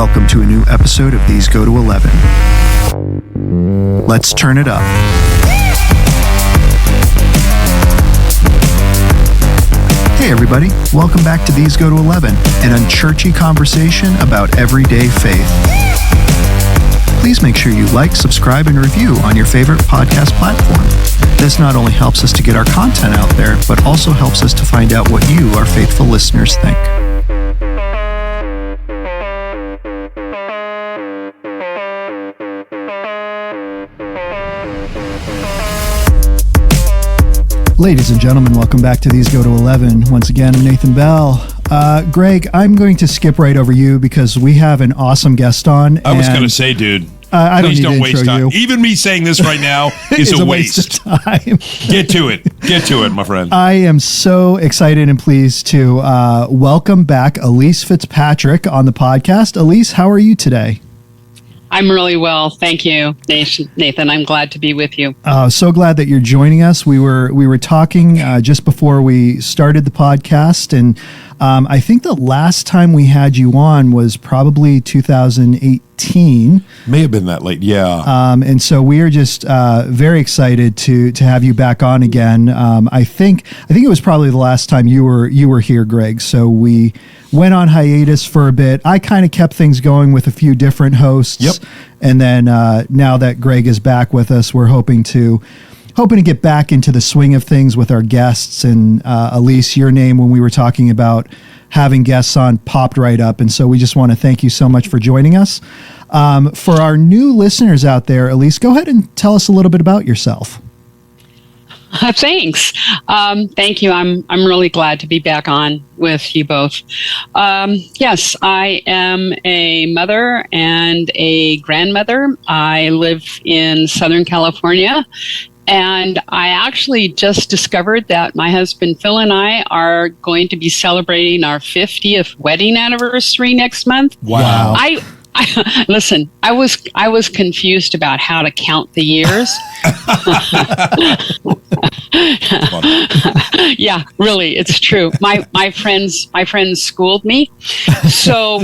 Welcome to a new episode of These Go to 11. Let's turn it up. Hey everybody, welcome back to These Go to 11, an unchurchy conversation about everyday faith. Please make sure you like, subscribe, and review on your favorite podcast platform. This not only helps us to get our content out there, but also helps us to find out what you, our faithful listeners, think. Ladies and gentlemen, welcome back to These Go to 11. Once again, I'm Nathan Bell. Greg, I'm going to skip right over you because we have an awesome guest on. I was going to say, dude, please don't waste time. Even me saying this right now is a waste of time. Get to it, my friend. I am so excited and pleased to welcome back Elyse Fitzpatrick on the podcast. Elyse, how are you today? I'm really well. Thank you, Nathan. I'm glad to be with you. So glad that you're joining us. We were talking just before we started the podcast, and I think the last time we had you on was probably 2018. May have been that late, yeah. And so we are just very excited to have you back on again. I think it was probably the last time you were here, Greg. So we went on hiatus for a bit. I kind of kept things going with a few different hosts. Yep. And then now that Greg is back with us, we're hoping to get back into the swing of things with our guests. And Elyse, your name when we were talking about having guests on popped right up. And so we just want to thank you so much for joining us. For our new listeners out there, Elyse, go ahead and tell us a little bit about yourself. Thanks. Thank you. I'm really glad to be back on with you both. Yes, I am a mother and a grandmother. I live in Southern California, and I actually just discovered that my husband Phil and I are going to be celebrating our 50th wedding anniversary next month. Wow. Listen, I was confused about how to count the years. Yeah, really, it's true. My friends schooled me. So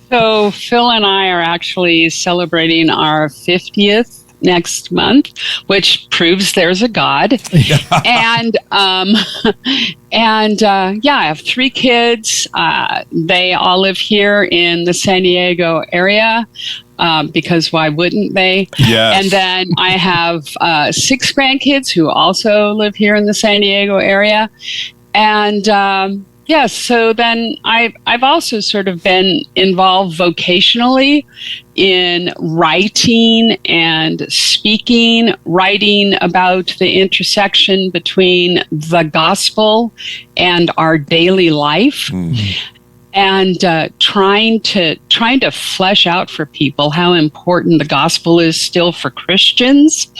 so Phil and I are actually celebrating our 50th next month, which proves there's a God. And yeah, I have 3 kids. They all live here in the San Diego area, because why wouldn't they? Yes. And then I have 6 grandkids who also live here in the San Diego area. And yes, so then I've also sort of been involved vocationally in writing and speaking, writing about the intersection between the gospel and our daily life. Mm-hmm. And trying to flesh out for people how important the gospel is still for Christians,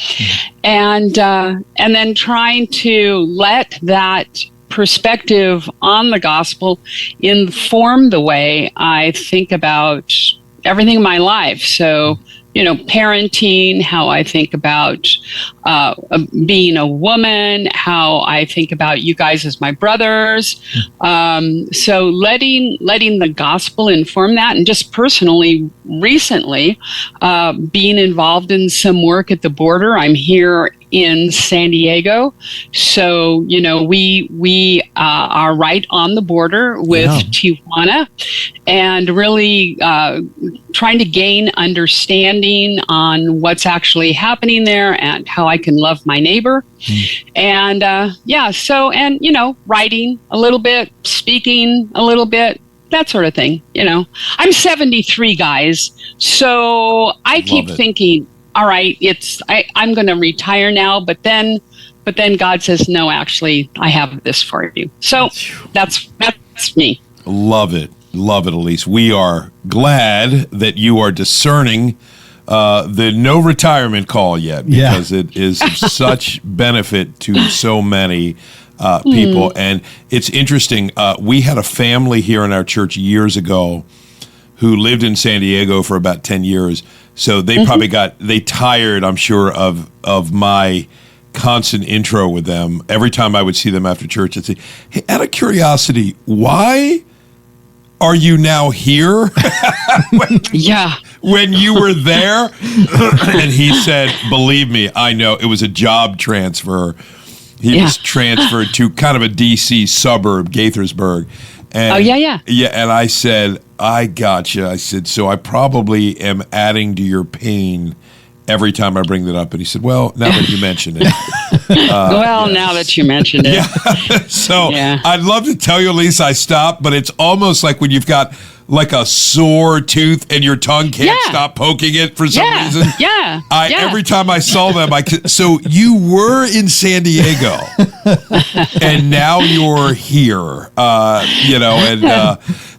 and then trying to let that perspective on the gospel inform the way I think about everything in my life. So, parenting, how I think about being a woman, how I think about you guys as my brothers. So letting the gospel inform that, and just personally, recently, being involved in some work at the border. I'm here in San Diego, so we are right on the border with Tijuana, and really trying to gain understanding on what's actually happening there and how I can love my neighbor. And writing a little bit, speaking a little bit, that sort of thing. I'm 73, guys, so I keep thinking, all right, I'm going to retire now, but then God says, no, actually, I have this for you. So that's me. Love it, Elyse. We are glad that you are discerning the no retirement call yet, because it is of such benefit to so many people. And it's interesting. We had a family here in our church years ago who lived in San Diego for about 10 years. So they probably they tired, I'm sure, of my constant intro with them. Every time I would see them after church, I'd say, hey, out of curiosity, why are you now here? Yeah. When you were there? And he said, believe me, I know. It was a job transfer. He was transferred to kind of a D.C. suburb, Gaithersburg. And, Yeah, and I said, I gotcha. I said, so I probably am adding to your pain every time I bring that up. And he said, well, now that you mention it. Now that you mentioned it. So I'd love to tell you, Elyse, I stopped, but it's almost like when you've got like a sore tooth and your tongue can't stop poking it for some reason. Every time I saw them, so you were in San Diego and now you're here,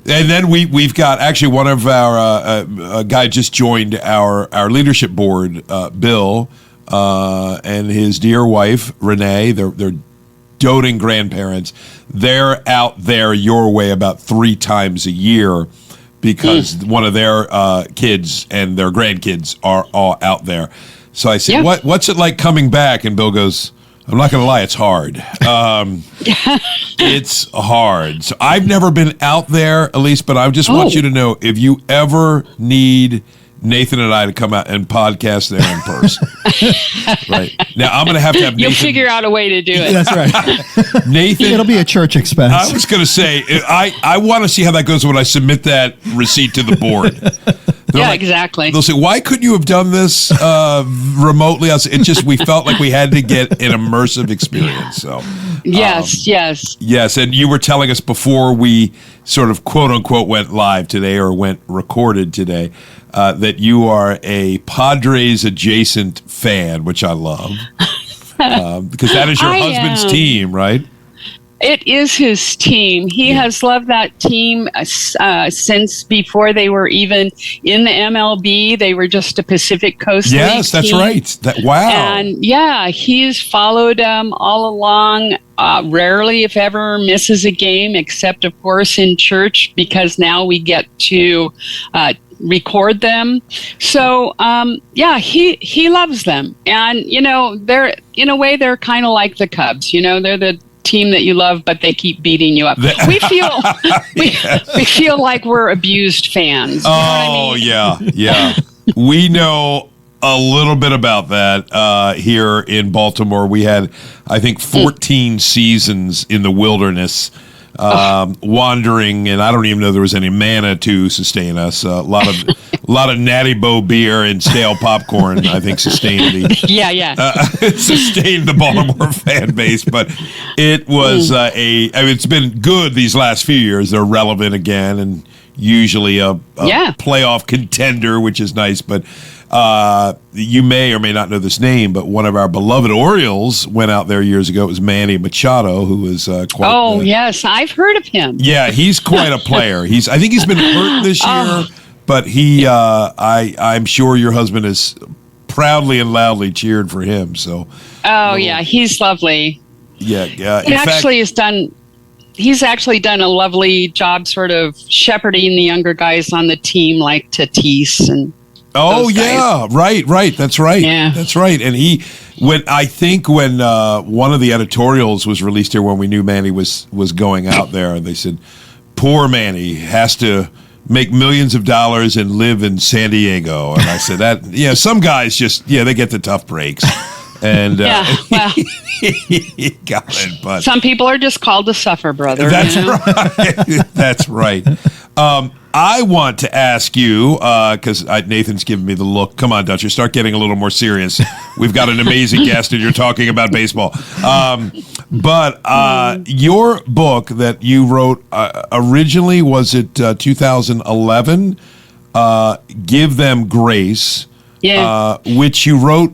and then we've got actually one of our a guy just joined our leadership board, Bill, and his dear wife Renee. They're doting grandparents. They're out there your way about 3 times a year because one of their kids and their grandkids are all out there. So I said, what's it like coming back? And Bill goes, I'm not going to lie, it's hard. It's hard. So I've never been out there, Elyse, but I just want you to know, if you ever need Nathan and I to come out and podcast there in person. Right. Now, I'm going to have Nathan. You'll figure out a way to do it. That's right. Nathan. It'll be a church expense. I was going to say, I want to see how that goes when I submit that receipt to the board. Exactly. They'll say, why couldn't you have done this remotely? It just, we felt like we had to get an immersive experience. So yes. And you were telling us before we sort of quote unquote went live today or went recorded today, that you are a Padres adjacent fan, which I love, because that is your husband's team, right? It is his team. He has loved that team since before they were even in the MLB. They were just a Pacific Coast League that's team. right. Wow. And he's followed them all along. Rarely, if ever, misses a game, except of course in church, because now we get to record them. So he loves them, and they're in a way they're kind of like the Cubs. They're the team that you love, but they keep beating you up. We feel like we're abused fans. You know what I mean? Yeah. We know a little bit about that here in Baltimore. We had, I think, 14 seasons in the wilderness, wandering, and I don't even know there was any manna to sustain us. A lot of Natty Boh beer and stale popcorn, I think, sustained sustained the Baltimore fan base. But it was it's been good these last few years. They're relevant again, and usually a playoff contender, which is nice. But you may or may not know this name, but one of our beloved Orioles went out there years ago. It was Manny Machado, who was quite. Yes, I've heard of him. Yeah, he's quite a player. I think he's been hurt this year, but I'm sure your husband has proudly and loudly cheered for him. So. He's lovely. Yeah. He's actually done a lovely job, sort of shepherding the younger guys on the team, like Tatis and. Right. That's right. Yeah. That's right. And when one of the editorials was released here when we knew Manny was going out there, they said, poor Manny has to make millions of dollars and live in San Diego. And I said some guys just, they get the tough breaks. And he got it, but some people are just called to suffer, brother. That's right. That's right. I want to ask you, because Nathan's giving me the look. Come on, Dutcher, start getting a little more serious. We've got an amazing guest, and you're talking about baseball. But your book that you wrote originally, was it 2011? Give Them Grace. Yeah. Which you wrote.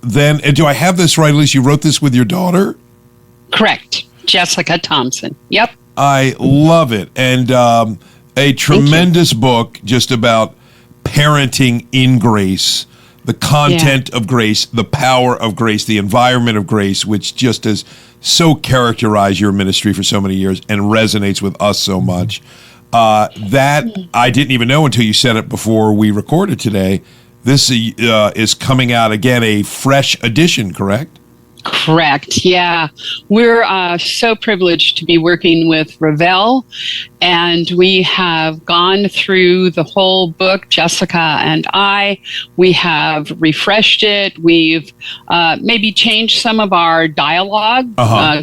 Then, do I have this right, Elyse? You wrote this with your daughter? Correct. Jessica Thompson. Yep. I love it. And a tremendous book just about parenting in grace, the content of grace, the power of grace, the environment of grace, which just has so characterized your ministry for so many years and resonates with us so much. That I didn't even know until you said it before we recorded today. This is coming out again, a fresh edition, correct? Correct. Yeah. We're so privileged to be working with Ravel, and we have gone through the whole book, Jessica and I. We have refreshed it. We've maybe changed some of our dialogue,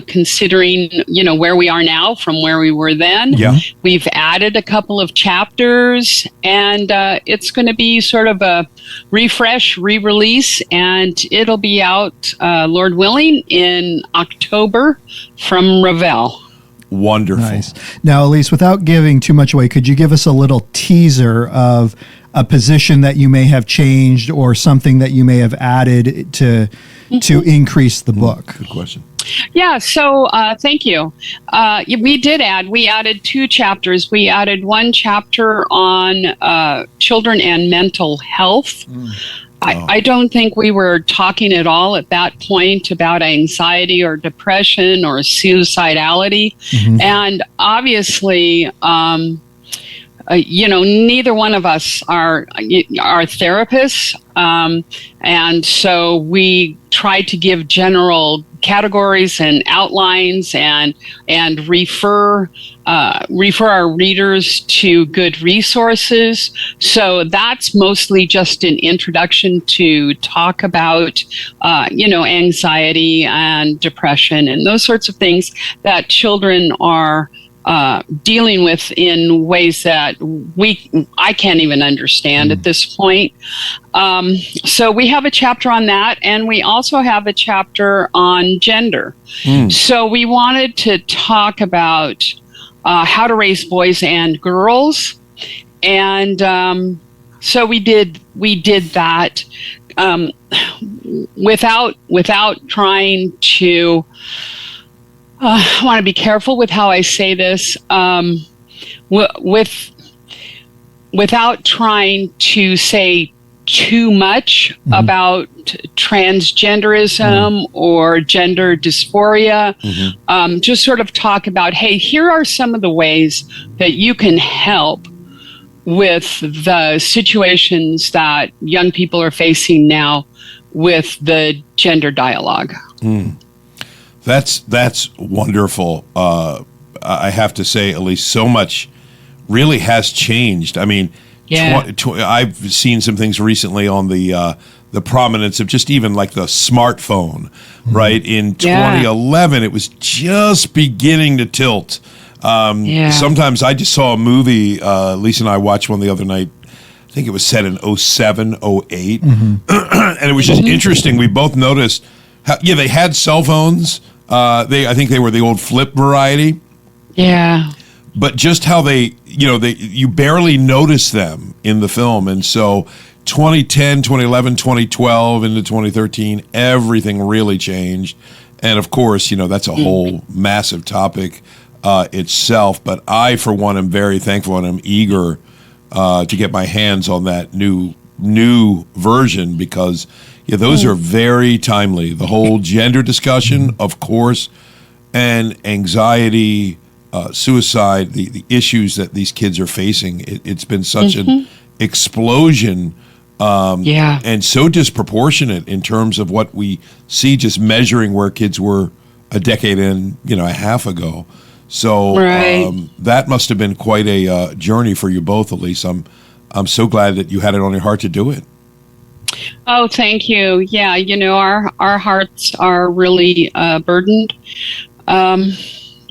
considering, where we are now from where we were then. Yeah. We've added a couple of chapters, and it's going to be sort of a refresh, re-release, and it'll be out, Lord willing, in October from Ravel. Wonderful. Nice. Now, Elyse, without giving too much away, could you give us a little teaser of a position that you may have changed or something that you may have added to increase the book? Good question. Yeah, so thank you. We added 2 chapters. We added 1 chapter on children and mental health. I don't think we were talking at all at that point about anxiety or depression or suicidality. And obviously, neither one of us are therapists. And so we try to give general categories and outlines and refer our readers to good resources. So that's mostly just an introduction to talk about, anxiety and depression and those sorts of things that children are dealing with in ways that I can't even understand at this point. So we have a chapter on that, and we also have a chapter on gender. So we wanted to talk about how to raise boys and girls, and so we did that without trying to. I want to be careful with how I say this, without trying to say too much about transgenderism or gender dysphoria. Just sort of talk about, hey, here are some of the ways that you can help with the situations that young people are facing now with the gender dialogue. That's wonderful. I have to say, Elyse, so much really has changed. I mean, I've seen some things recently on the prominence of just even like the smartphone, right? In 2011, it was just beginning to tilt. Sometimes I just saw a movie, Lisa and I watched one the other night. I think it was set in 07, 08. And it was just interesting. We both noticed how, they had cell phones. I think they were the old flip variety. Yeah. But just how you barely notice them in the film. And so 2010, 2011, 2012 into 2013, everything really changed. And of course, that's a whole massive topic itself. But I, for one, am very thankful and I'm eager to get my hands on that new version because those are very timely. The whole gender discussion, of course, and anxiety, suicide, the issues that these kids are facing. It's been such an explosion and so disproportionate in terms of what we see just measuring where kids were a decade and a half ago. So that must have been quite a journey for you both, Elyse. I'm so glad that you had it on your heart to do it. Oh, thank you. Yeah, our hearts are really burdened.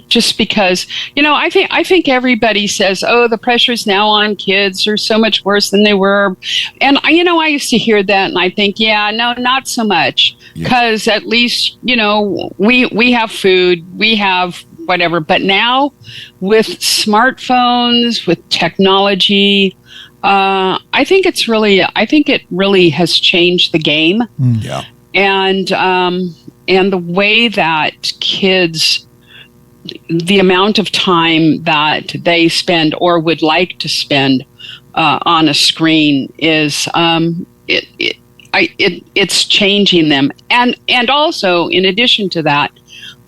Just because, I think everybody says, oh, the pressure's now on kids are so much worse than they were. And, I used to hear that and I think, no, not so much. Because at least, we have food, we have whatever. But now with smartphones, with technology, I think it really has changed the game. Yeah. And the way that kids, the amount of time that they spend or would like to spend on a screen is it's changing them. And also, in addition to that,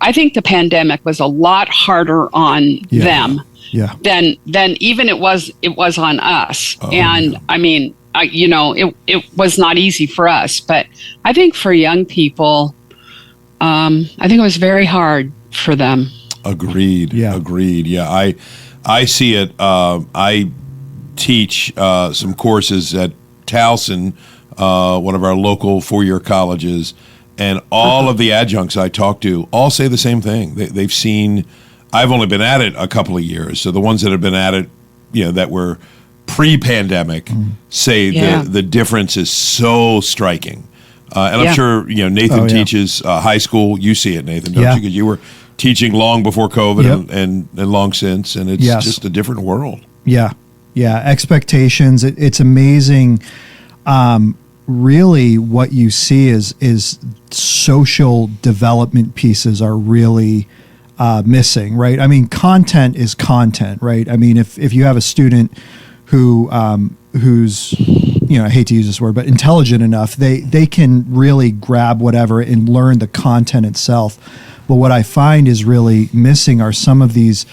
I think the pandemic was a lot harder on them. Yeah. Than even it was on us. I mean, it was not easy for us, but I think for young people, I think it was very hard for them. Agreed. Yeah. Agreed. Yeah. I see it. I teach some courses at Towson, one of our local 4-year colleges, and all of the adjuncts I talk to all say the same thing. They've seen. I've only been at it a couple of years, so the ones that have been at it, that were pre-pandemic, say the difference is so striking. And I'm sure Nathan teaches high school. You see it, Nathan, don't you? Because you were teaching long before COVID and long since, and it's just a different world. Yeah. Expectations. It's amazing. Really, what you see is social development pieces are really missing, right? I mean, content is content, right? I mean, if you have a student who's I hate to use this word, but intelligent enough, they can really grab whatever and learn the content itself. But what I find is really missing are some of these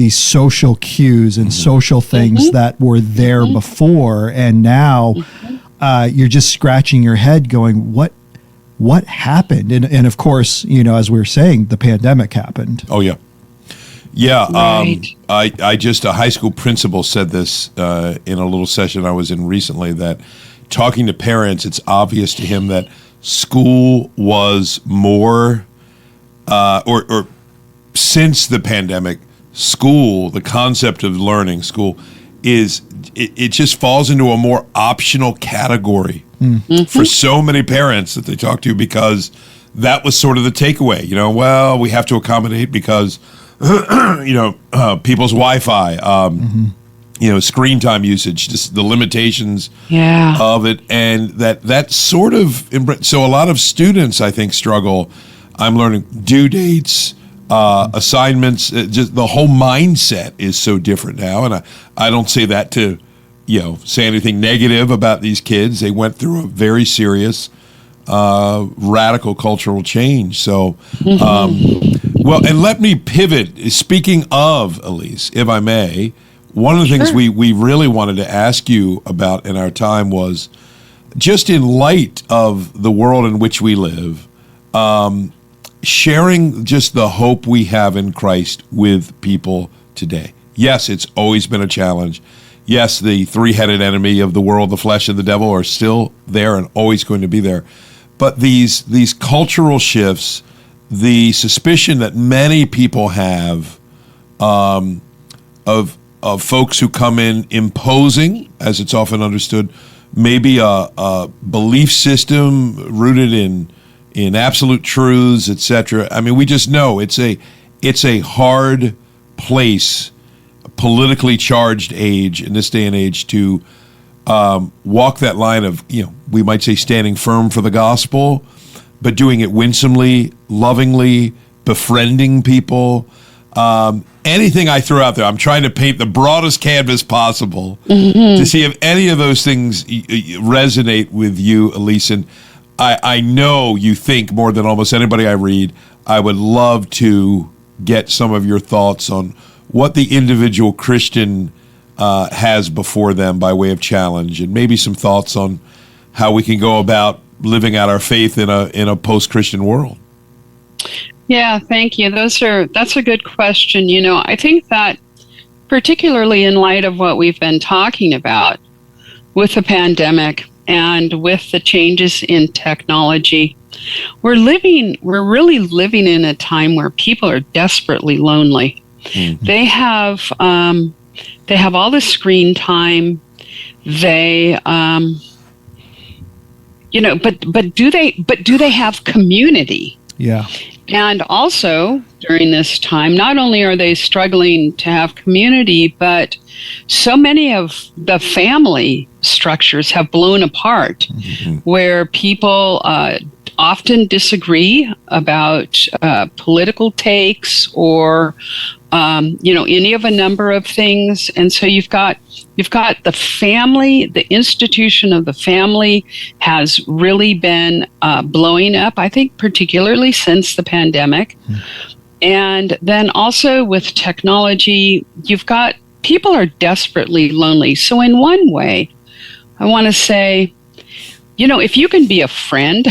social cues and social things that were there before, and now you're just scratching your head going, what happened? And of course, as we were saying, the pandemic happened. Oh yeah. Yeah, Right. I just, a high school principal said this in a little session I was in recently, that talking to parents, it's obvious to him that school was more, or since the pandemic, school, the concept of learning, school, it just falls into a more optional category for so many parents that they talk to, because that was sort of the takeaway. Well, we have to accommodate because people's Wi-Fi, screen time usage, just the limitations of it, and that sort of. So a lot of students, I think, struggle. I'm learning due dates, assignments. Just the whole mindset is so different now, and I don't say that to say anything negative about these kids. They went through a very serious, radical cultural change. So. Well, and let me pivot. Speaking of, Elyse, if I may, one of the things we really wanted to ask you about in our time was, just in light of the world in which we live, sharing just the hope we have in Christ with people today. Yes, it's always been a challenge. Yes, the three-headed enemy of the world, the flesh and the devil, are still there and always going to be there. But these cultural shifts, the suspicion that many people have of folks who come in imposing, as it's often understood, maybe a belief system rooted in absolute truths, etc. I mean, we just know it's a hard place, a politically charged age in this day and age, to walk that line of, we might say, standing firm for the gospel, but doing it winsomely, lovingly, befriending people. Anything I throw out there, I'm trying to paint the broadest canvas possible to see if any of those things resonate with you, Elyse. And I know you think more than almost anybody I read. I would love to get some of your thoughts on what the individual Christian has before them by way of challenge, and maybe some thoughts on how we can go about living out our faith in a post-Christian world. Yeah, thank you. That's a good question. I think that particularly in light of what we've been talking about with the pandemic and with the changes in technology, we're really living in a time where people are desperately lonely. Mm-hmm. They have all the screen time. They but do they have community? Yeah. And also during this time, not only are they struggling to have community, but so many of the family structures have blown apart, where people often disagree about political takes or any of a number of things. And so you've got the family, the institution of the family has really been blowing up, I think, particularly since the pandemic. And then also with technology, you've got people are desperately lonely. So in one way, I want to say if you can be a friend,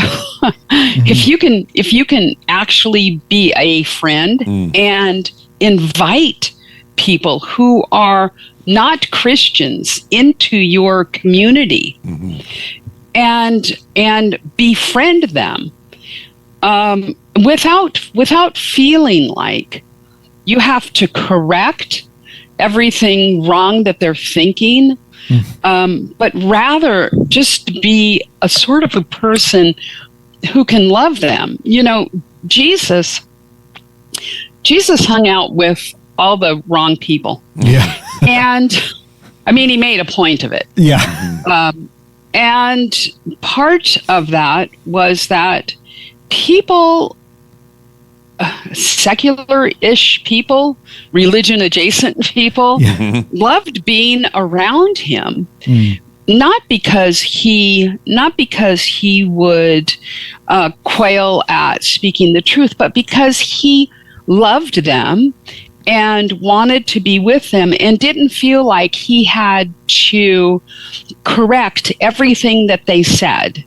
if you can actually be a friend and invite people who are not Christians into your community and befriend them without feeling like you have to correct everything wrong that they're thinking, but rather just be a sort of a person who can love them. Jesus hung out with all the wrong people. Yeah. And he made a point of it. Yeah. And part of that was that people, secular-ish people, religion-adjacent people, loved being around him. Not because he would quail at speaking the truth, but because he loved them and wanted to be with them and didn't feel like he had to correct everything that they said.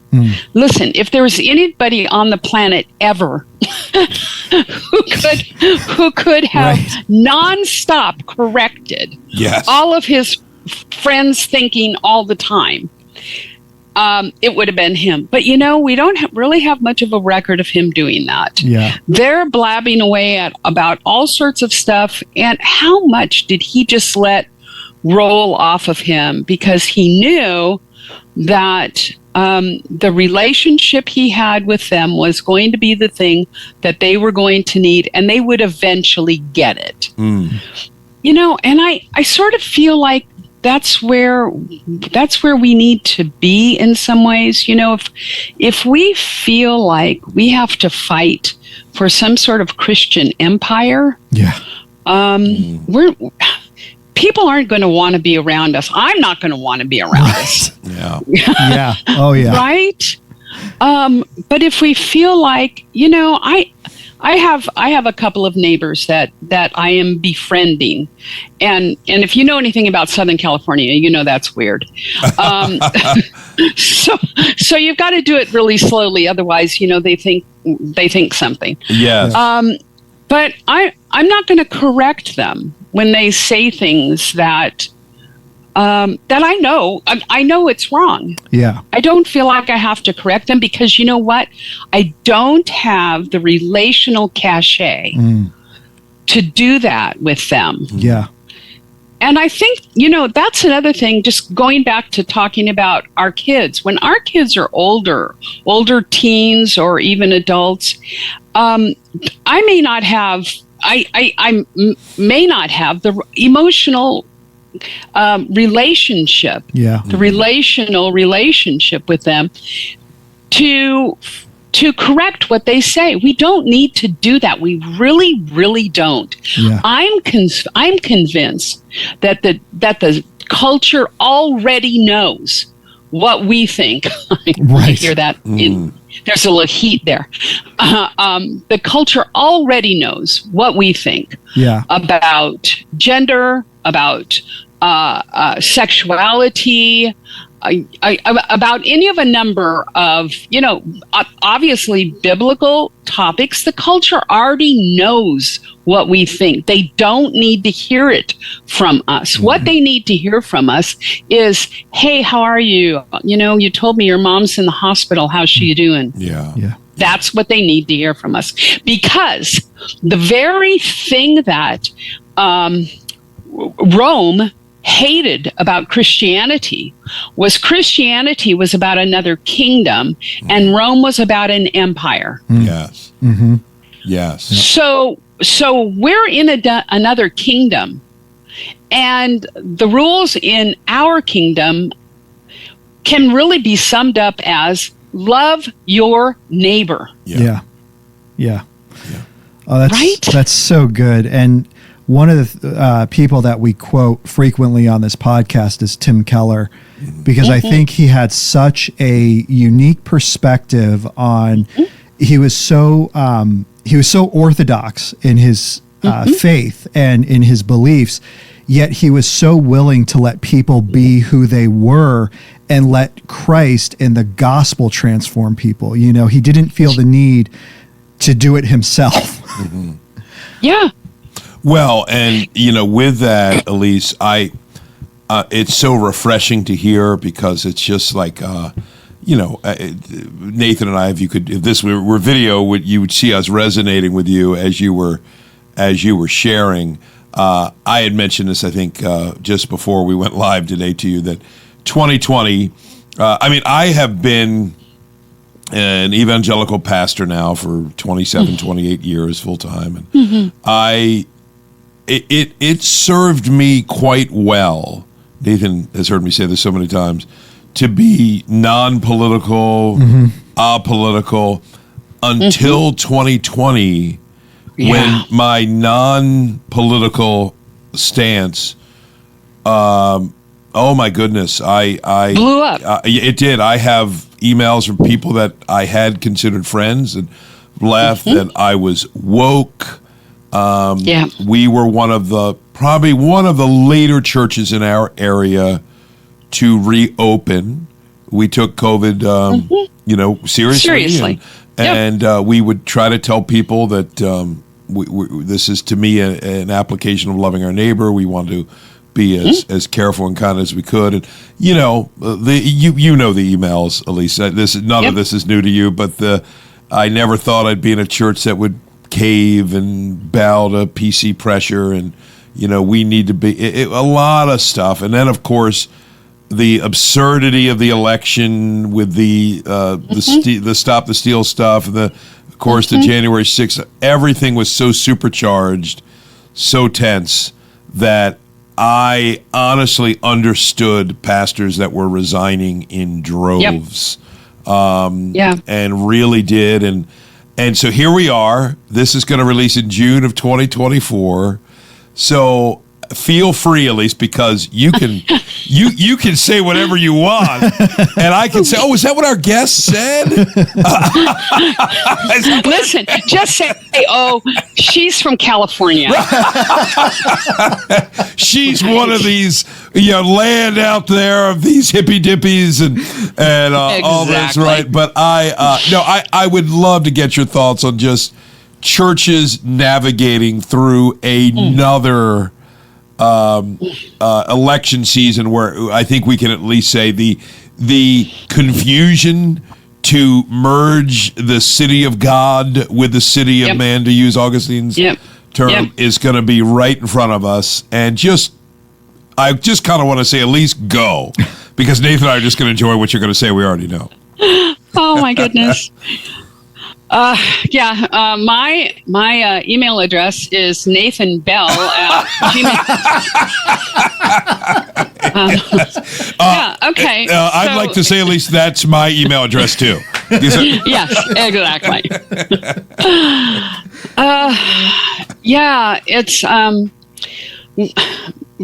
Listen, if there was anybody on the planet ever who could have nonstop corrected all of his friends' thinking all the time, it would have been him. But we don't really have much of a record of him doing that. Yeah. They're blabbing away about all sorts of stuff. And how much did he just let roll off of him because he knew that the relationship he had with them was going to be the thing that they were going to need, and they would eventually get it. And I sort of feel like that's where we need to be in some ways. If we feel like we have to fight for some sort of Christian empire, people aren't going to want to be around us. I'm not going to want to be around us. Yeah. Oh yeah. Right. But if we feel like, I have a couple of neighbors that I am befriending, and if you know anything about Southern California, that's weird. So you've got to do it really slowly, otherwise, they think something. Yes. But I'm not going to correct them when they say things that I know it's wrong. Yeah. I don't feel like I have to correct them because you know what? I don't have the relational cachet to do that with them. Yeah. And I think, that's another thing, just going back to talking about our kids. When our kids are older teens or even adults, I may not have the emotional relationship, the relational relationship with them to correct what they say. We don't need to do that. We really, really don't. Yeah. I'm convinced that the culture already knows what we think. I hear that. There's a little heat there. The culture already knows what we think about gender, about sexuality, about any of a number of, obviously biblical topics. The culture already knows what we think. They don't need to hear it from us. What they need to hear from us is, hey, how are you? You told me your mom's in the hospital. How's she doing? Yeah. That's what they need to hear from us. Because the very thing that Rome hated about Christianity was about another kingdom, and Rome was about an empire. Yes. Yes. So we're in another kingdom, and the rules in our kingdom can really be summed up as love your neighbor. Yeah. Oh, that's so good. And one of the people that we quote frequently on this podcast is Tim Keller, because I think he had such a unique perspective on. He was so orthodox in his faith and in his beliefs, yet he was so willing to let people be who they were and let Christ and the gospel transform people. You know, he didn't feel the need to do it himself. Mm-hmm. Yeah. Well, and with that, Elyse, it's so refreshing to hear, because it's just like, Nathan and I, if this were video, you would see us resonating with you as you were sharing. I had mentioned this, I think, just before we went live today to you, that 2020. I have been an evangelical pastor now for 27, 28 years full time, and it served me quite well. Nathan has heard me say this so many times, to be non-political, apolitical, until 2020, when my non-political stance, oh my goodness, I blew up. It did. I have emails from people that I had considered friends and left, that I was woke. We were probably one of the later churches in our area to reopen. We took COVID, seriously. And we would try to tell people that this is, to me, an application of loving our neighbor. We wanted to be as careful and kind as we could. And the emails, Elyse. None of this is new to you, but I never thought I'd be in a church that would cave and bow to PC pressure, and we need to be a lot of stuff. And then, of course, the absurdity of the election with the Stop the Steal stuff, and the January 6th, everything was so supercharged, so tense, that I honestly understood pastors that were resigning in droves. And really did. And so here we are. This is going to release in June of 2024. So feel free, Elyse, because you can you can say whatever you want, and I can say, "Oh, is that what our guest said?" Listen, just say, "Oh, she's from California." She's one of these, land out there of these hippy dippies and exactly. All this, right? But I would love to get your thoughts on just churches navigating through another election season, where I think we can at least say the confusion to merge the city of God with the city of man, to use Augustine's term, is going to be right in front of us. And I just kind of want to say, at least go, because Nathan and I are just going to enjoy what you're going to say. We already know. Oh my goodness. My email address is nathanbell@gmail. okay. I'd like to say, at least that's my email address too. Yes, exactly. It's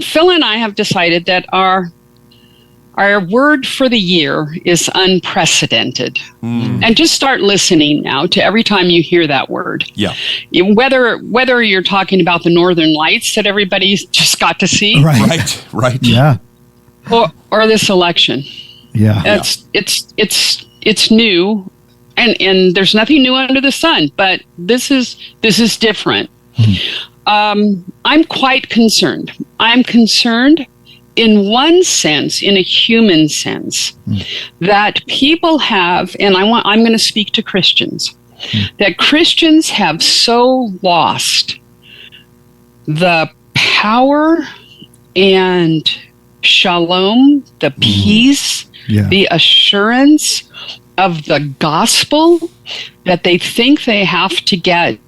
Phil and I have decided that our word for the year is unprecedented. And just start listening now to every time you hear that word. Yeah. Whether you're talking about the Northern Lights that everybody's just got to see. Right. Yeah. Or this election. Yeah. It's new, and there's nothing new under the sun, but this is different. I'm quite concerned. I'm concerned in one sense, in a human sense, that people have, and I'm going to speak to Christians, that Christians have so lost the power and shalom, the peace, the assurance of the gospel, that they think they have to get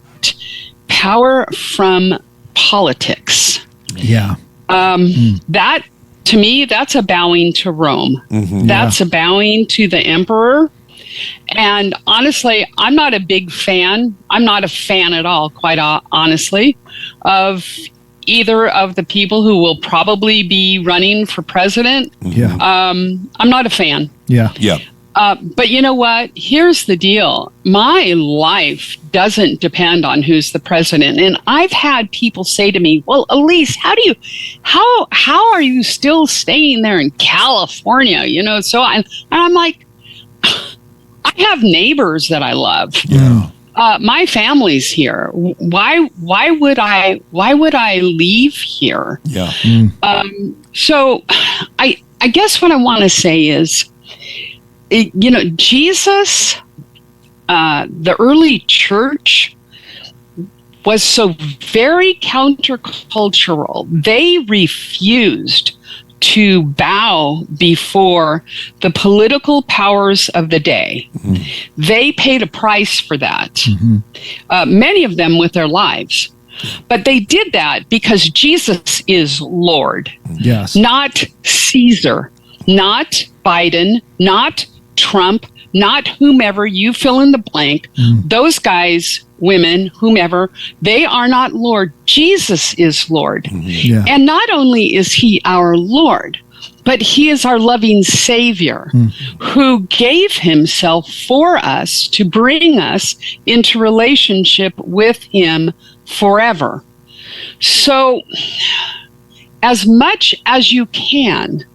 power from politics. Yeah. That, to me, that's a bowing to Rome. That's a bowing to the emperor. And honestly, I'm not a big fan. I'm not a fan at all, quite honestly, of either of the people who will probably be running for president. Yeah. I'm not a fan. Yeah. Yeah. But you know what? Here's the deal. My life doesn't depend on who's the president. And I've had people say to me, well, Elyse, how are you still staying there in California? I'm like, I have neighbors that I love. Yeah. My family's here. Why would I leave here? Yeah. So I guess what I want to say is, Jesus, the early church was so very countercultural. They refused to bow before the political powers of the day. Mm-hmm. They paid a price for that, many of them with their lives. But they did that because Jesus is Lord. Yes. Not Caesar, not Biden, not Trump, not whomever, you fill in the blank. Those guys, women, whomever, they are not Lord. Jesus is Lord. Yeah. And not only is he our Lord, but he is our loving Savior who gave himself for us to bring us into relationship with him forever. So, as much as you can,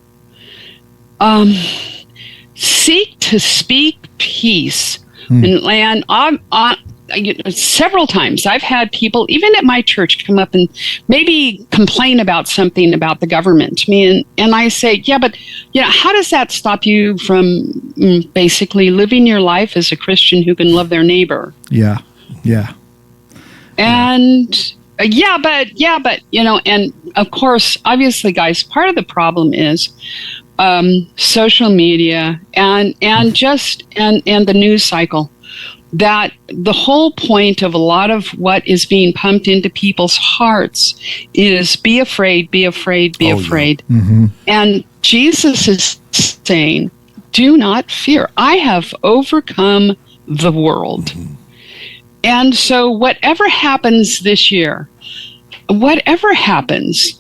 seek to speak peace. And several times I've had people, even at my church, come up and maybe complain about something about the government to me. And I say, yeah, but how does that stop you from basically living your life as a Christian who can love their neighbor? Yeah. Yeah. And but and of course, obviously, guys, part of the problem is social media and the news cycle. That the whole point of a lot of what is being pumped into people's hearts is be afraid, be afraid, be afraid. Yeah. Mm-hmm. And Jesus is saying, do not fear. I have overcome the world. Mm-hmm. And so whatever happens this year, whatever happens,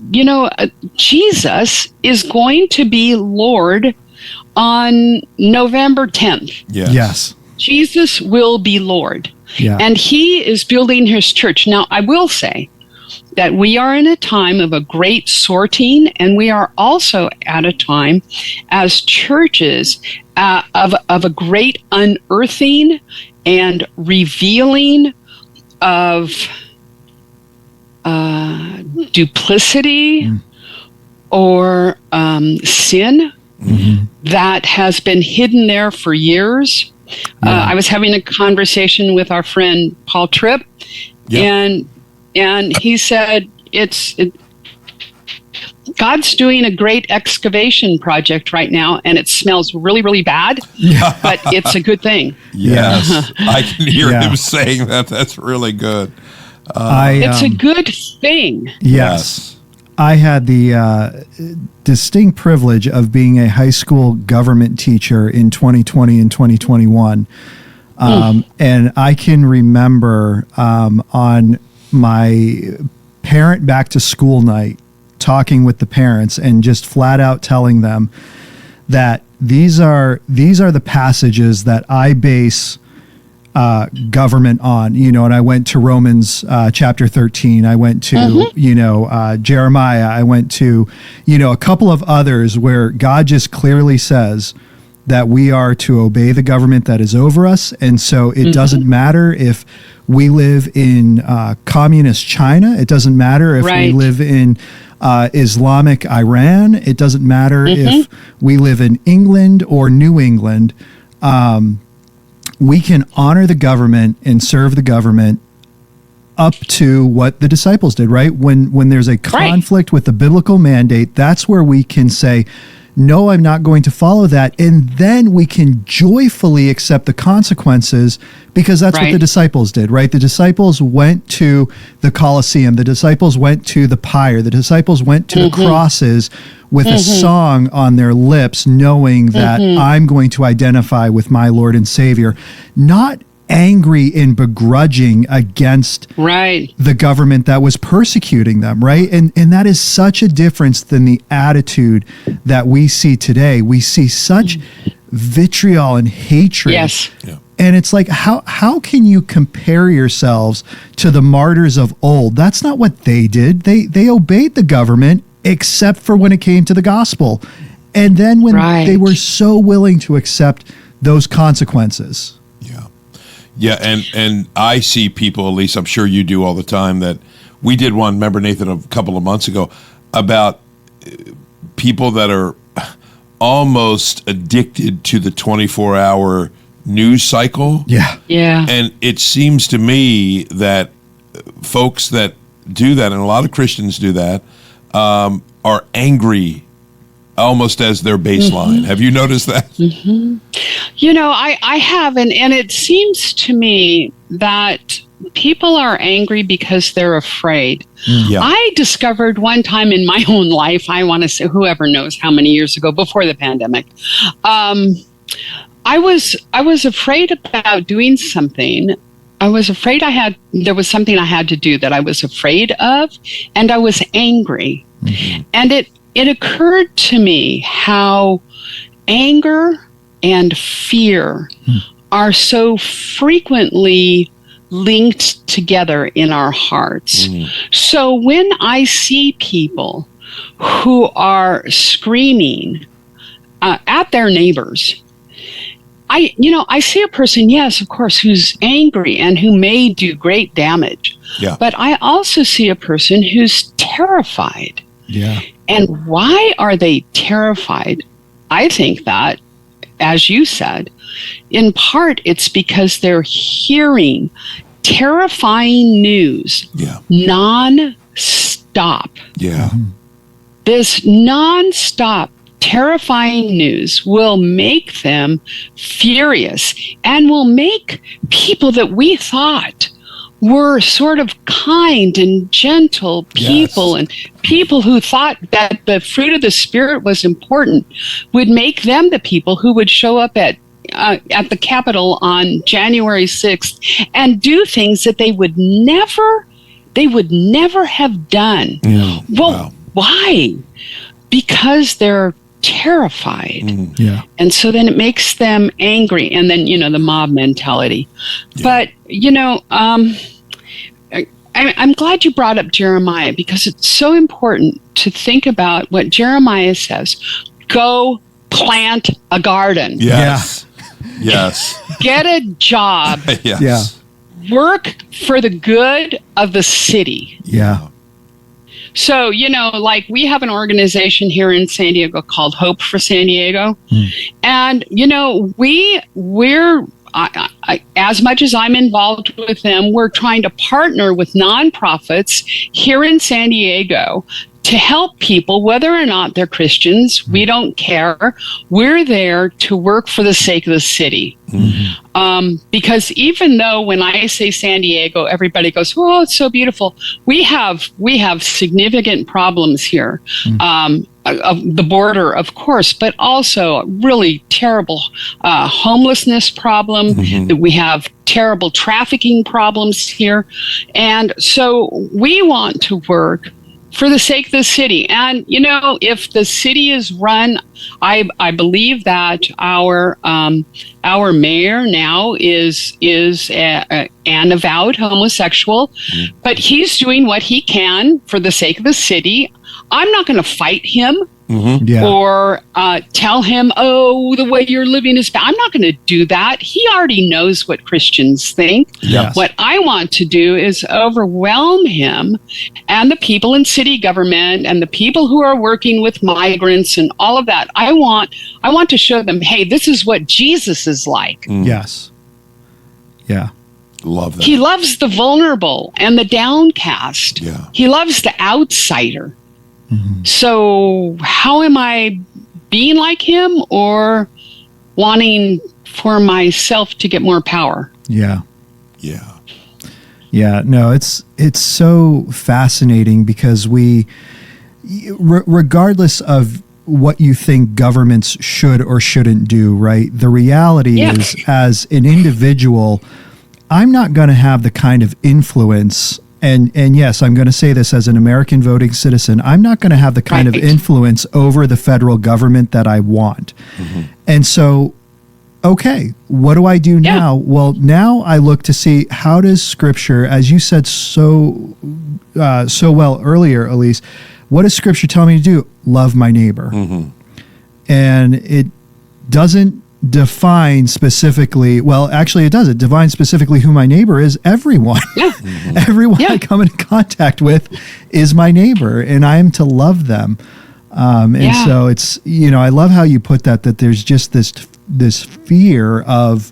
Jesus is going to be Lord on November 10th. Yes. Jesus will be Lord. Yeah. And he is building his church. Now, I will say that we are in a time of a great sorting, and we are also at a time as churches of a great unearthing and revealing of duplicity or sin that has been hidden there for years. I was having a conversation with our friend Paul Tripp, and he said God's doing a great excavation project right now, and it smells really, really bad, but it's a good thing. Yes, I can hear him saying that. That's really good. It's a good thing. Yes. I had the distinct privilege of being a high school government teacher in 2020 and 2021. And I can remember on my parent back to school night, talking with the parents and just flat out telling them that these are the passages that I base government on, and I went to Romans chapter 13. I went to, Jeremiah. I went to, a couple of others where God just clearly says that we are to obey the government that is over us. And so it doesn't matter if we live in communist China. It doesn't matter if we live in Islamic Iran. It doesn't matter if we live in England or New England. We can honor the government and serve the government up to what the disciples did, right? When there's a conflict with the biblical mandate, that's where we can say, no, I'm not going to follow that. And then we can joyfully accept the consequences because that's what the disciples did, right? The disciples went to the Colosseum. The disciples went to the pyre. The disciples went to the crosses with a song on their lips, knowing that I'm going to identify with my Lord and Savior. Not angry and begrudging against Right. the government that was persecuting them, right? And that is such a difference than the attitude that we see today. We see such vitriol and hatred. Yes. Yeah. And it's like, how can you compare yourselves to the martyrs of old? That's not what they did. They obeyed the government, except for when it came to the gospel. And then when Right. they were so willing to accept those consequences. Yeah. Yeah, and I see people, at least I'm sure you do all the time, that we did one, remember, Nathan, a couple of months ago, about people that are almost addicted to the 24-hour news cycle. Yeah. Yeah. And it seems to me that folks that do that, and a lot of Christians do that, are angry almost as their baseline. Have you noticed that? You know, I have, and it seems to me that people are angry because they're afraid. Yeah. I discovered one time in my own life, I want to say, whoever knows how many years ago, before the pandemic, I was afraid about doing something. I was afraid there was something I had to do that I was afraid of, and I was angry. And it occurred to me how anger and fear are so frequently linked together in our hearts. So when I see people who are screaming at their neighbors, I see a person, yes, of course, who's angry and who may do great damage. Yeah. But I also see a person who's terrified. Yeah. And why are they terrified? I think that, as you said, in part it's because they're hearing terrifying news non-stop. Yeah. This non-stop terrifying news will make them furious and will make people that we thought were sort of kind and gentle people, and people who thought that the fruit of the Spirit was important, would make them the people who would show up at the Capitol on January 6th and do things that they would never have done. Well, why? Because they're terrified. Yeah. And so then it makes them angry, and then the mob mentality. But I'm glad you brought up Jeremiah, because it's so important to think about what Jeremiah says. Go plant a garden. Yes. Yes. Get a job. Yes. Yeah. Work for the good of the city. Yeah. So, like we have an organization here in San Diego called Hope for San Diego. And, we're as much as I'm involved with them, we're trying to partner with nonprofits here in San Diego to help people, whether or not they're Christians. We don't care. We're there to work for the sake of the city. Because even though when I say San Diego, everybody goes, "Oh, it's so beautiful," we have significant problems here. Of the border, of course, but also a really terrible homelessness problem. That we have terrible trafficking problems here. And so we want to work for the sake of the city. And, if the city is run, I believe that our mayor now is an avowed homosexual, but he's doing what he can for the sake of the city. I'm not going to fight him or tell him, "Oh, the way you're living is bad." I'm not going to do that. He already knows what Christians think. Yes. What I want to do is overwhelm him and the people in city government and the people who are working with migrants and all of that. I want to show them, hey, this is what Jesus is like. Yes. Yeah. Love that. He loves the vulnerable and the downcast. Yeah. He loves the outsider. So how am I being like him, or wanting for myself to get more power? Yeah. Yeah. Yeah. No, it's so fascinating, because regardless of what you think governments should or shouldn't do, right? The reality is, as an individual, I'm not going to have the kind of influence. And yes, I'm going to say this as an American voting citizen. I'm not going to have the kind of influence over the federal government that I want. Mm-hmm. And so, okay, what do I do now? Well, now I look to see, how does Scripture, as you said so well earlier, Elyse, what does Scripture tell me to do? Love my neighbor. Mm-hmm. And it doesn't define specifically, well, actually it does. It defines specifically who my neighbor is. Everyone. Mm-hmm. Everyone I come in contact with is my neighbor, and I am to love them. So it's, I love how you put that there's just this fear of,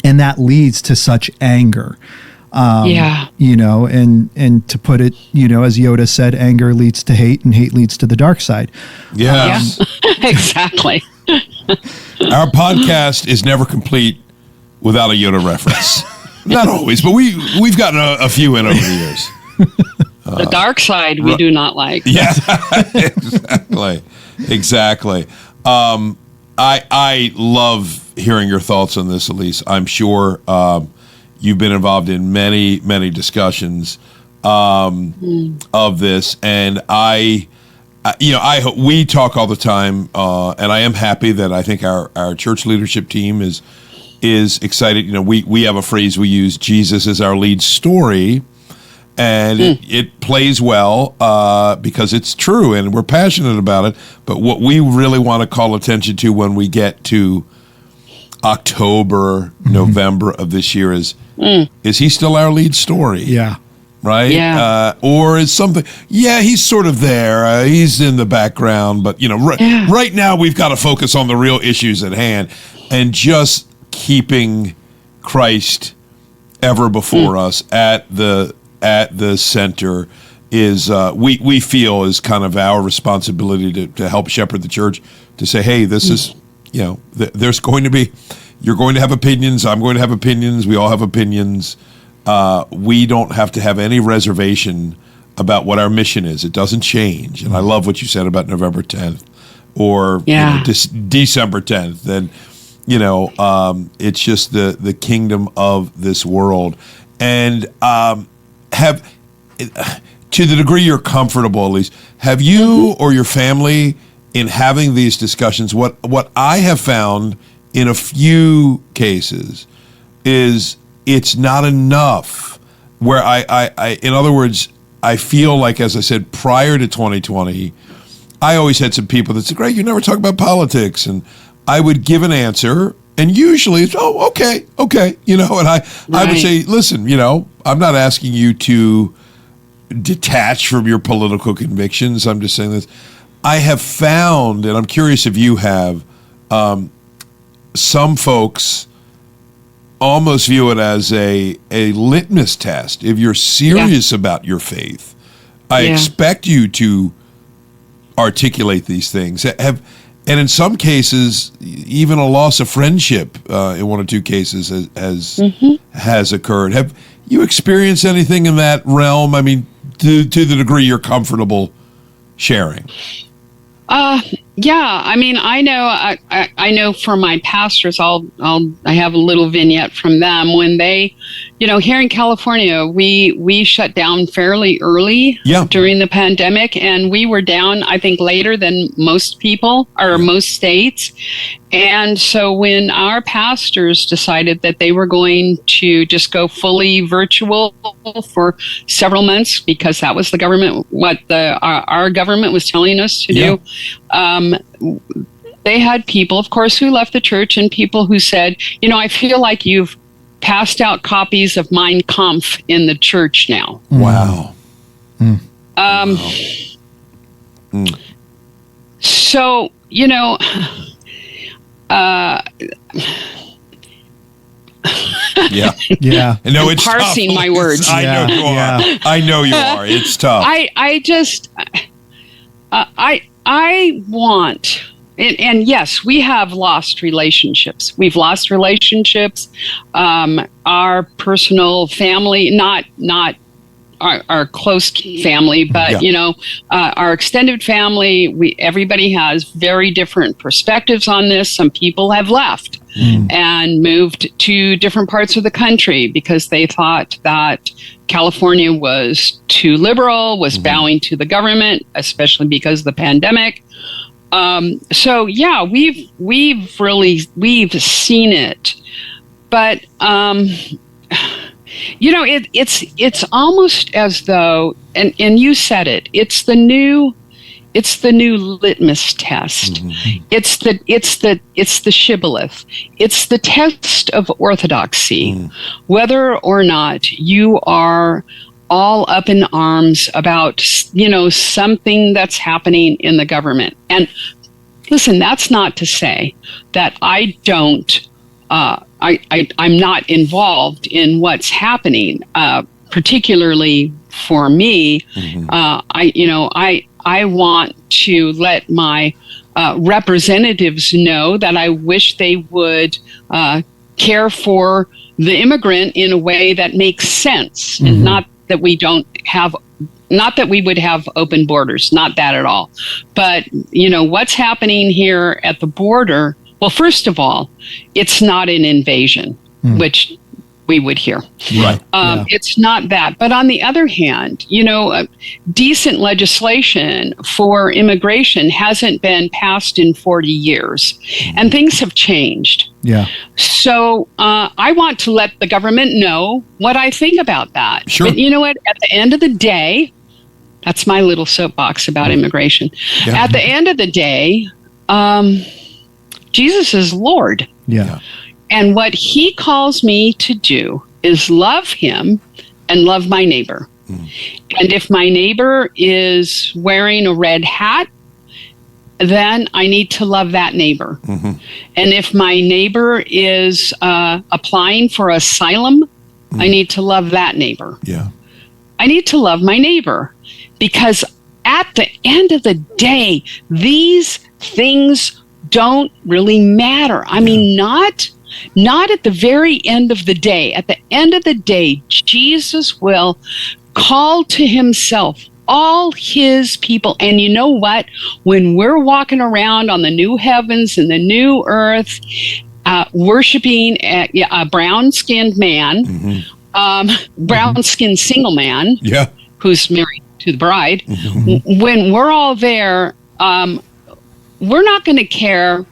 and that leads to such anger. And to put it, as Yoda said, anger leads to hate and hate leads to the dark side. Yes. Exactly. Our podcast is never complete without a Yoda reference. Not always, but we've gotten a few in over the years. The dark side we do not like. Yeah, exactly. I love hearing your thoughts on this, Elyse. I'm sure you've been involved in many, many discussions of this, and we talk all the time, and I am happy that I think our church leadership team is excited. We have a phrase we use: Jesus is our lead story. And it plays well because it's true, and we're passionate about it. But what we really want to call attention to when we get to October, November of this year is he still our lead story? Yeah. Right? Yeah. Or is something, he's sort of there. He's in the background. But, right now we've got to focus on the real issues at hand and just keeping Christ ever before us at the center is we feel is kind of our responsibility to help shepherd the church, to say, hey, this is, there's going to be, you're going to have opinions, I'm going to have opinions, we all have opinions. We don't have to have any reservation about what our mission is. It doesn't change. And I love what you said about November 10th or December 10th. And, it's just the kingdom of this world. And have, to the degree you're comfortable, at least, have you or your family, in having these discussions, what I have found in a few cases is it's not enough. Where I in other words, I feel like, as I said, prior to 2020, I always had some people that said, Greg, you never talk about politics. And I would give an answer, and usually it's, okay. And I would say, listen, I'm not asking you to detach from your political convictions. I'm just saying this. I have found, and I'm curious if you have, some folks almost view it as a litmus test. If you're serious about your faith, I expect you to articulate these things. And in some cases, even a loss of friendship in one or two cases has occurred. Have you experienced anything in that realm? I mean, to the degree you're comfortable sharing. Yeah. I mean, I know for my pastors, I have a little vignette from them when they, here in California, we shut down fairly early during the pandemic, and we were down, I think, later than most people or most states. And so when our pastors decided that they were going to just go fully virtual for several months, because that was the government, what our government was telling us to do, they had people, of course, who left the church, and people who said, I feel like you've passed out copies of Mein Kampf in the church now. Wow. So, yeah. No, it's parsing tough. my words. I know you are. I know you are. It's tough. I want, and yes, we have lost relationships. We've lost relationships. Our personal family, not our close family, but our extended family, everybody has very different perspectives on this. Some people have left and moved to different parts of the country because they thought that California was too liberal, was bowing to the government, especially because of the pandemic. So yeah, we've seen it, but it's almost as though, and you said it, it's the new litmus test. It's the shibboleth. It's the test of orthodoxy, whether or not you are all up in arms about, something that's happening in the government. And listen, that's not to say that I don't, I'm not involved in what's happening, particularly for me. I want to let my representatives know that I wish they would care for the immigrant in a way that makes sense, and not that we would have open borders, not that at all. But, what's happening here at the border, well, first of all, it's not an invasion, which we would hear. Right. It's not that. But on the other hand, decent legislation for immigration hasn't been passed in 40 years, and things have changed. Yeah. So I want to let the government know what I think about that. Sure. But you know what? At the end of the day, that's my little soapbox about immigration. Yeah. At the end of the day, Jesus is Lord. Yeah. And what he calls me to do is love him and love my neighbor. And if my neighbor is wearing a red hat, then I need to love that neighbor. And if my neighbor is applying for asylum, I need to love that neighbor. Yeah. I need to love my neighbor, because at the end of the day, these things don't really matter. I mean, not at the very end of the day. At the end of the day, Jesus will call to himself all his people. And you know what? When we're walking around on the new heavens and the new earth, worshiping a brown-skinned man, brown-skinned single man, who's married to the bride, when we're all there, we're not going to care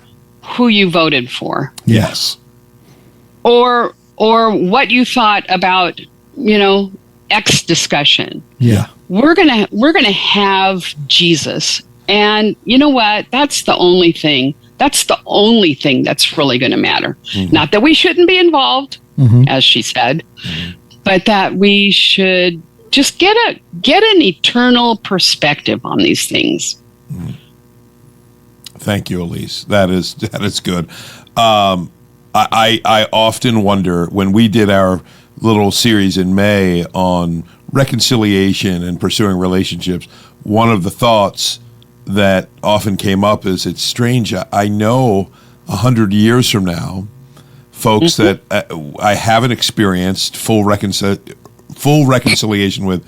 who you voted for. Yes. Or what you thought about, X discussion. Yeah. We're gonna have Jesus. And you know what? That's the only thing. That's the only thing that's really going to matter. Not that we shouldn't be involved, as she said, but that we should just get an eternal perspective on these things. Thank you, Elyse. That is good. I often wonder, when we did our little series in May on reconciliation and pursuing relationships, one of the thoughts that often came up is, it's strange. I know 100 years from now, folks that I haven't experienced full reconciliation with,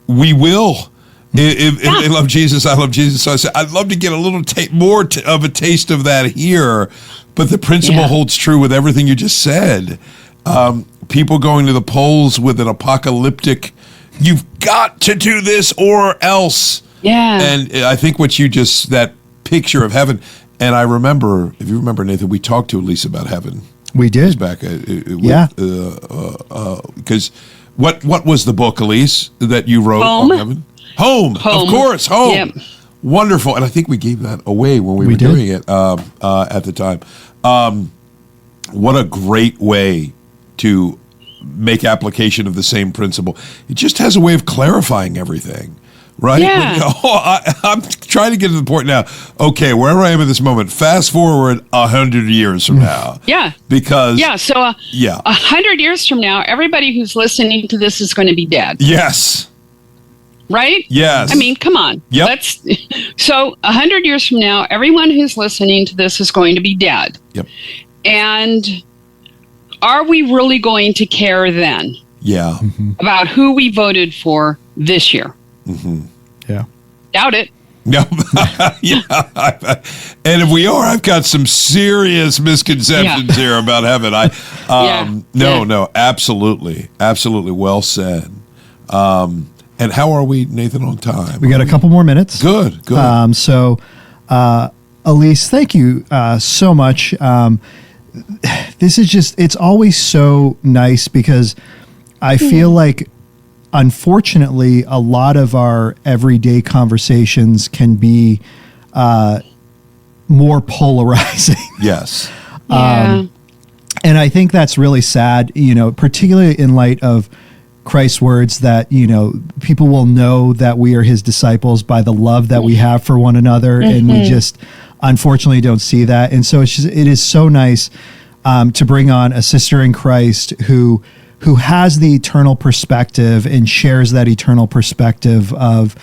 we will. If they love Jesus, I love Jesus. So I said, I'd love to get a little more of a taste of that here. But the principle holds true with everything you just said. People going to the polls with an apocalyptic, you've got to do this or else. Yeah. And I think that picture of heaven, and I remember, if you remember, Nathan, we talked to Elyse about heaven. We did. Back, because what was the book, Elyse, that you wrote on heaven? Home, of course, Home. Yep. Wonderful. And I think we gave that away when we were doing it at the time. What a great way to make application of the same principle. It just has a way of clarifying everything, right? Yeah. I'm trying to get to the point now. Okay, wherever I am in this moment, fast forward 100 years from now. Yeah. Because... Yeah, so 100 years from now, everybody who's listening to this is going to be dead. Yes. Right? Yes. I mean, come on. Yep. So 100 years from now, everyone who's listening to this is going to be dead. Yep. And are we really going to care then? Yeah. about who we voted for this year. Yeah. Doubt it. No, yeah, and if we are, I've got some serious misconceptions here about heaven. No, absolutely, well said. And how are we, Nathan, on time? We got a couple more minutes. Good. So, Elyse, thank you so much. This is it's always so nice because I feel like, unfortunately, a lot of our everyday conversations can be more polarizing. Yes. Yeah. And I think that's really sad, particularly in light of Christ's words that, people will know that we are his disciples by the love that we have for one another. And we just unfortunately don't see that. And so it is so nice to bring on a sister in Christ who has the eternal perspective and shares that eternal perspective of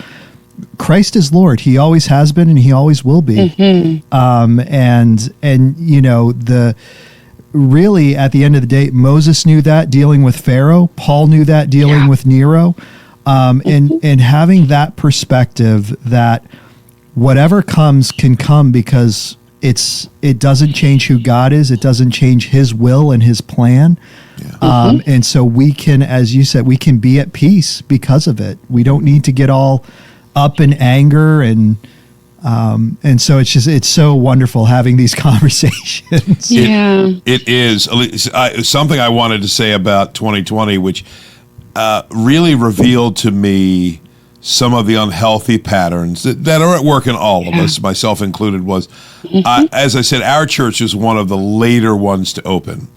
Christ is Lord. He always has been and he always will be. Really at the end of the day, Moses knew that dealing with Pharaoh. Paul knew that dealing with Nero. And having that perspective that whatever comes can come because it doesn't change who God is. It doesn't change his will and his plan. And so we can, as you said, we can be at peace because of it. We don't need to get all up in anger and so it's so wonderful having these conversations. It is. Something I wanted to say about 2020, which really revealed to me some of the unhealthy patterns that are at work in all of us, myself included, was, as I said, our church is one of the later ones to open.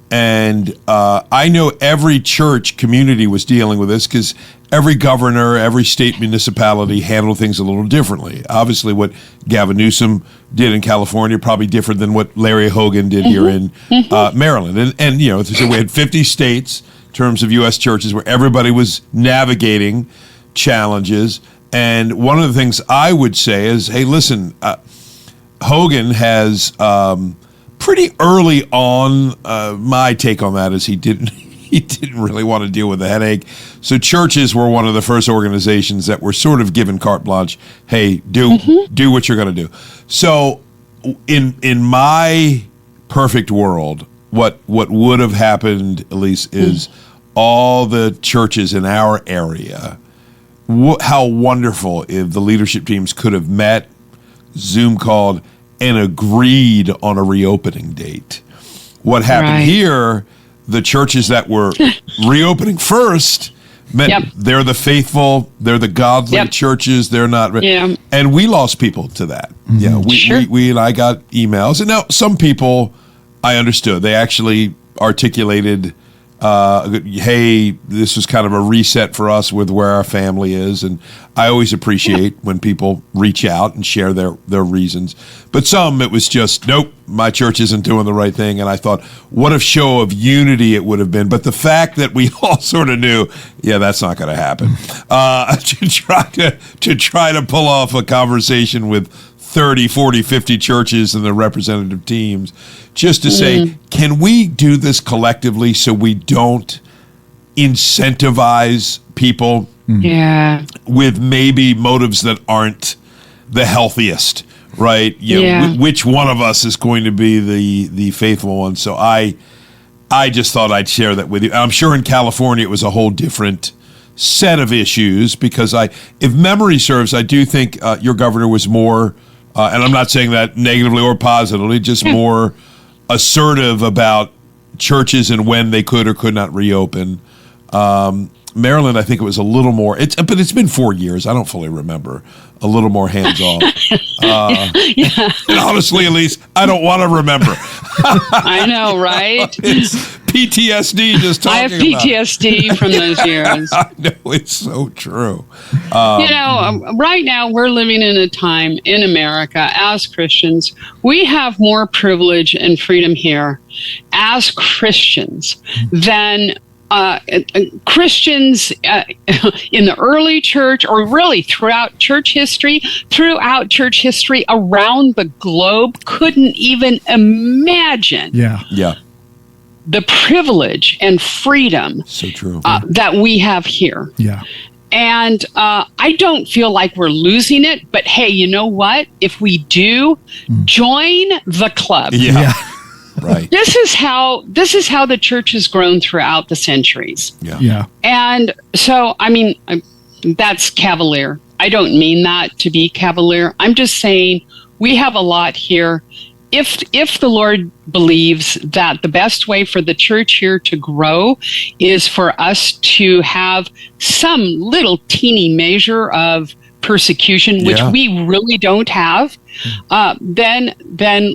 And I know every church community was dealing with this because every governor, every state municipality handled things a little differently. Obviously, what Gavin Newsom did in California probably different than what Larry Hogan did here in Maryland. And so we had 50 states in terms of U.S. churches where everybody was navigating challenges. And one of the things I would say is, hey, listen, Hogan has pretty early on, my take on that is he didn't really want to deal with the headache. So churches were one of the first organizations that were sort of given carte blanche. Hey, do what you're going to do. So in my perfect world, what would have happened, Elyse, is all the churches in our area, how wonderful if the leadership teams could have met, Zoom called, and agreed on a reopening date. What happened here, the churches that were reopening first, they're the faithful, they're the godly churches, they're not, and we lost people to that. We and I got emails, and now some people, I understood, they actually articulated, hey, this was kind of a reset for us with where our family is, and I always appreciate when people reach out and share their reasons. But some, it was just, nope, my church isn't doing the right thing, and I thought, what a show of unity it would have been. But the fact that we all sort of knew, that's not going to happen, to try to pull off a conversation with 30, 40, 50 churches and the representative teams, just to say, can we do this collectively so we don't incentivize people with maybe motives that aren't the healthiest, right? Which one of us is going to be the faithful one? So I just thought I'd share that with you. I'm sure in California it was a whole different set of issues because if memory serves, I do think your governor was more, and I'm not saying that negatively or positively, just more assertive about churches and when they could or could not reopen. Maryland, I think it was a little more. But it's been 4 years. I don't fully remember. A little more hands off. And honestly, Elyse, I don't want to remember. I know, right? It's PTSD just talking. I have PTSD from those years. I know, it's so true. Right now we're living in a time in America as Christians. We have more privilege and freedom here as Christians than Christians in the early church, or really throughout church history around the globe, couldn't even imagine. the privilege and freedom So true. that we have here. Yeah. And I don't feel like we're losing it, but hey, you know what? If we do, join the club. Yeah. Right. This is how the church has grown throughout the centuries. Yeah. And so, I mean, that's cavalier. I don't mean that to be cavalier. I'm just saying we have a lot here. If the Lord believes that the best way for the church here to grow is for us to have some little teeny measure of persecution, which we really don't have, then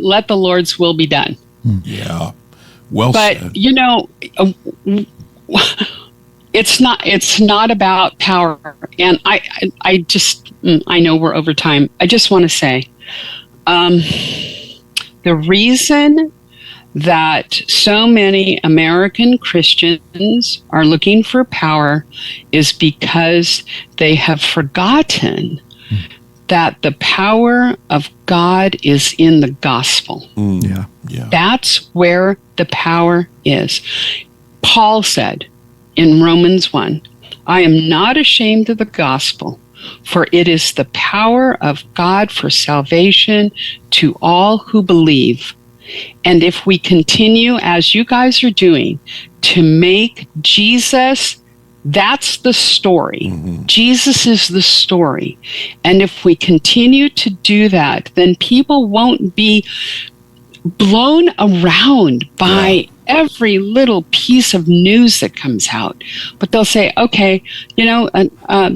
let the Lord's will be done. Yeah. Well but said. You know, it's not about power. And I know we're over time. I just want to say, the reason that so many American Christians are looking for power is because they have forgotten that the power of God is in the gospel. Yeah. That's where the power is. Paul said in Romans 1, I am not ashamed of the gospel, for it is the power of God for salvation to all who believe. And if we continue, as you guys are doing, to make Jesus, that's the story. Jesus is the story. And if we continue to do that, then people won't be blown around by every little piece of news that comes out. But they'll say, okay, you know,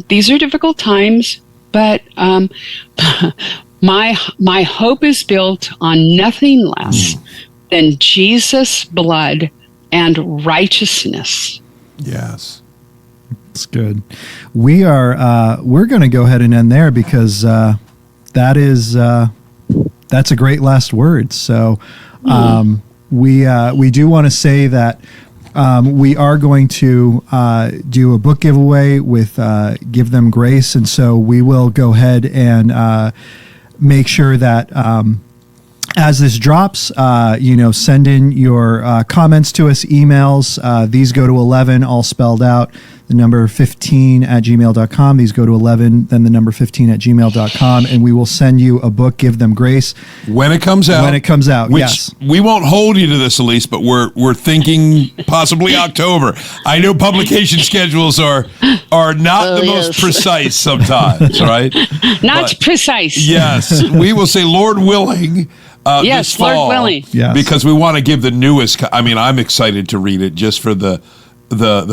these are difficult times, but my hope is built on nothing less than Jesus' blood and righteousness. Yes. That's good. We're going to go ahead and end there because that's a great last word. So we do want to say that we are going to do a book giveaway with Give Them Grace, and so we will go ahead and make sure that as this drops, send in your comments to us, emails. These go to 11, all spelled out. The number 15 at gmail.com. These go to 11, then the number 15 at gmail.com, and we will send you a book, Give Them Grace. When it comes out. Which yes. We won't hold you to this, Elyse, but we're thinking possibly October. I know publication schedules are not the most precise sometimes, right? Not precise. Yes. We will say, Lord willing, yes, this fall, Lord willing. Yes. Because we want to give the newest. I mean, I'm excited to read it just for the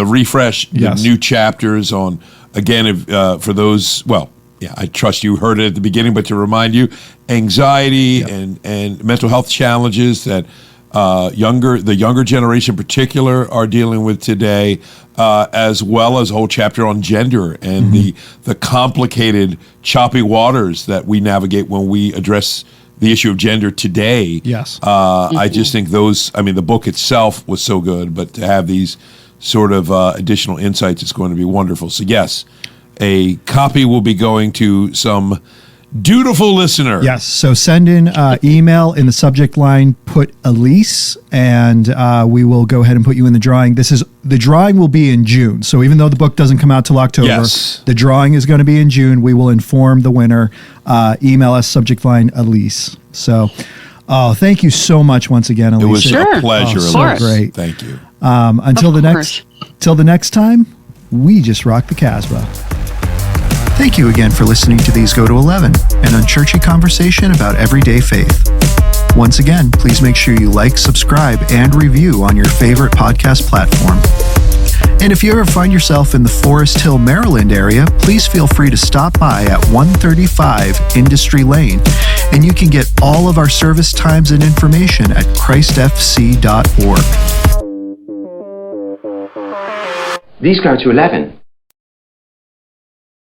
refresh, the new chapters on, again, for those, I trust you heard it at the beginning, but to remind you, anxiety and mental health challenges that the younger generation in particular are dealing with today, as well as a whole chapter on gender and the complicated, choppy waters that we navigate when we address the issue of gender today. Yes. I just think the book itself was so good, but to have these sort of additional insights is going to be wonderful. So yes, a copy will be going to some dutiful listener. Yes. So send in email in the subject line, put Elyse, and we will go ahead and put you in the drawing. The drawing will be in June. So even though the book doesn't come out till October, the drawing is going to be in June. We will inform the winner. Email us, subject line Elyse. So, thank you so much once again, Elyse. It was a pleasure, Elyse. So great. Thank you. Until the next time, we just rock the Casbah. Thank you again for listening to These Go to 11, an unchurchy conversation about everyday faith. Once again, please make sure you like, subscribe, and review on your favorite podcast platform. And if you ever find yourself in the Forest Hill, Maryland area, please feel free to stop by at 135 Industry Lane, and you can get all of our service times and information at christfc.org. These go to 11.